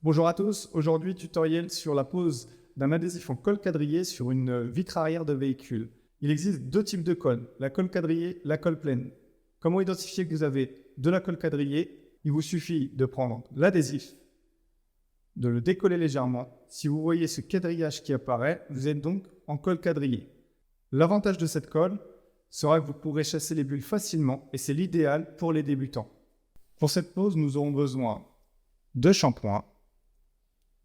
Bonjour à tous, aujourd'hui tutoriel sur la pose d'un adhésif en colle quadrillée sur une vitre arrière de véhicule. Il existe deux types de colle, la colle quadrillée, la colle pleine. Comment identifier que vous avez de la colle quadrillée? Il vous suffit de prendre l'adhésif, de le décoller légèrement. Si vous voyez ce quadrillage qui apparaît, vous êtes donc en colle quadrillée. L'avantage de cette colle sera que vous pourrez chasser les bulles facilement et c'est l'idéal pour les débutants. Pour cette pose, nous aurons besoin de shampoing,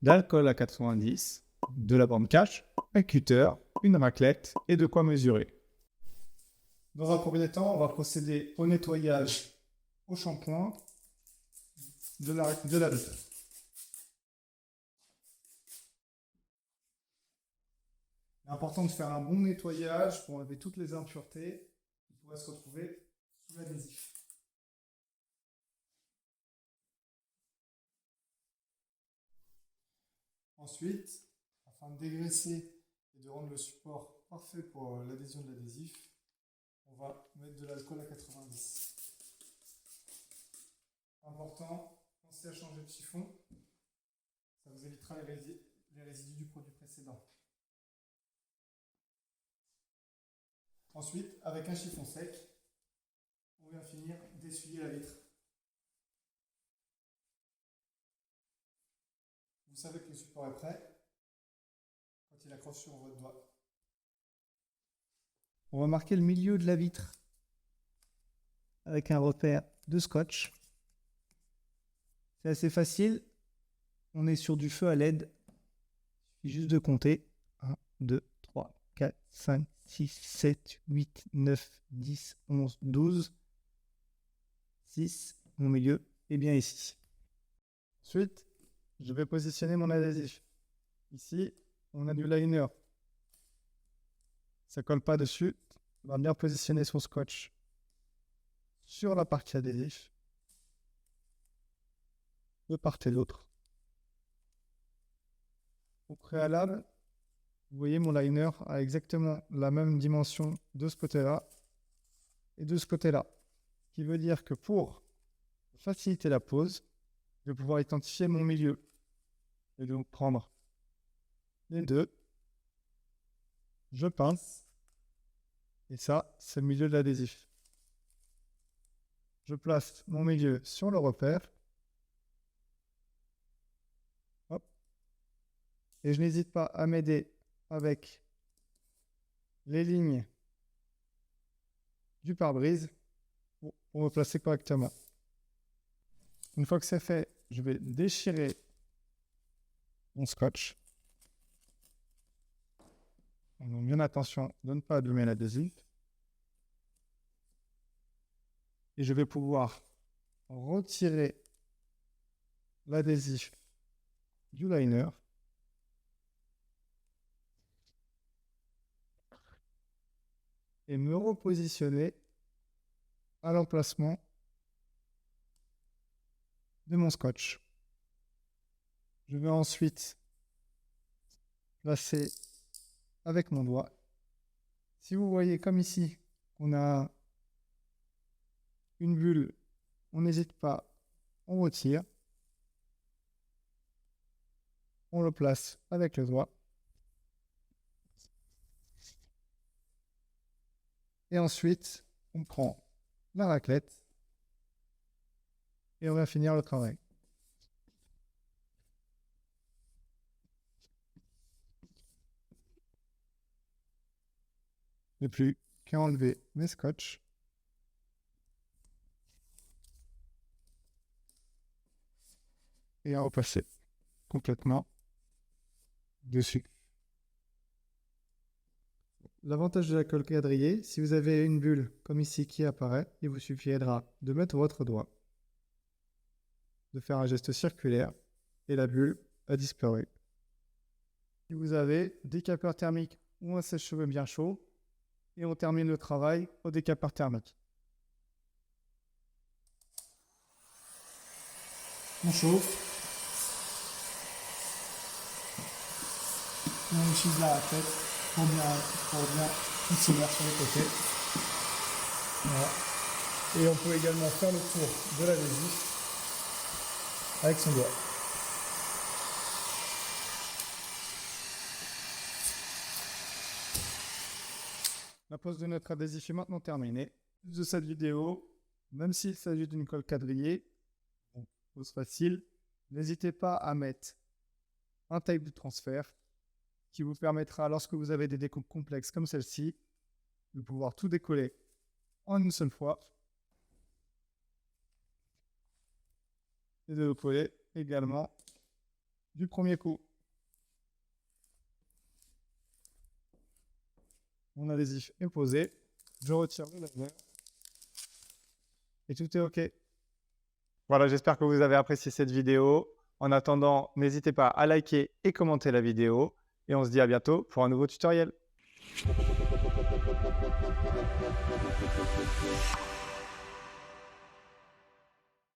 d'alcool à 90, de la bande cache, un cutter, une raclette et de quoi mesurer. Dans un premier temps, on va procéder au nettoyage au shampoing de la vitre. Il est important de faire un bon nettoyage pour enlever toutes les impuretés qui pourraient se retrouver sous l'adhésif. Ensuite, afin de dégraisser et de rendre le support parfait pour l'adhésion de l'adhésif, on va mettre de l'alcool à 90. Important, pensez à changer de chiffon, ça vous évitera les résidus du produit précédent. Ensuite, avec un chiffon sec, on vient finir d'essuyer la vitre. Vous savez que le support est prêt quand il accroche sur votre doigt. On va marquer le milieu de la vitre avec un repère de scotch. C'est assez facile. On est sur du feu à LED. Il suffit juste de compter. 1, 2, 3, 4, 5, 6, 7, 8, 9, 10, 11, 12. 6, mon milieu est bien ici. Ensuite, je vais positionner mon adhésif. Ici, on a du liner. Ça ne colle pas dessus. On va bien positionner son scotch sur la partie adhésif, de part et d'autre. Au préalable, vous voyez mon liner a exactement la même dimension de ce côté-là et de ce côté-là. Ce qui veut dire que pour faciliter la pose, je vais pouvoir identifier mon milieu. Et donc prendre les deux, je pince, et ça, c'est le milieu de l'adhésif. Je place mon milieu sur le repère, hop, et je n'hésite pas à m'aider avec les lignes du pare-brise pour me placer correctement. Une fois que c'est fait, je vais déchirer mon scotch. Donc bien attention de ne pas abîmer l'adhésif. Et je vais pouvoir retirer l'adhésif du liner. Et me repositionner à l'emplacement de mon scotch. Je vais ensuite placer avec mon doigt. Si vous voyez comme ici, on a une bulle, on n'hésite pas, on retire. On le place avec le doigt. Et ensuite, on prend la raclette et on va finir le travail. Il n'y a plus qu'à enlever mes scotch. Et à repasser complètement dessus. L'avantage de la colle quadrillée, si vous avez une bulle comme ici qui apparaît, il vous suffira de mettre votre doigt, de faire un geste circulaire et la bulle a disparu. Si vous avez décapeur thermique ou un sèche-cheveux bien chaud, et on termine le travail au décapeur thermique. On chauffe. Et on utilise la raclette pour bien finir sur les côtés. Voilà. Et on peut également faire le tour de l'adhésif avec son doigt. La pose de notre adhésif est maintenant terminée. De cette vidéo, même s'il s'agit d'une colle quadrillée, pose facile, n'hésitez pas à mettre un type de transfert qui vous permettra, lorsque vous avez des découpes complexes comme celle-ci, de pouvoir tout décoller en une seule fois et de le coller également du premier coup. Mon adhésif est posé, je retire le laser et tout est OK. Voilà, j'espère que vous avez apprécié cette vidéo. En attendant, n'hésitez pas à liker et commenter la vidéo et on se dit à bientôt pour un nouveau tutoriel.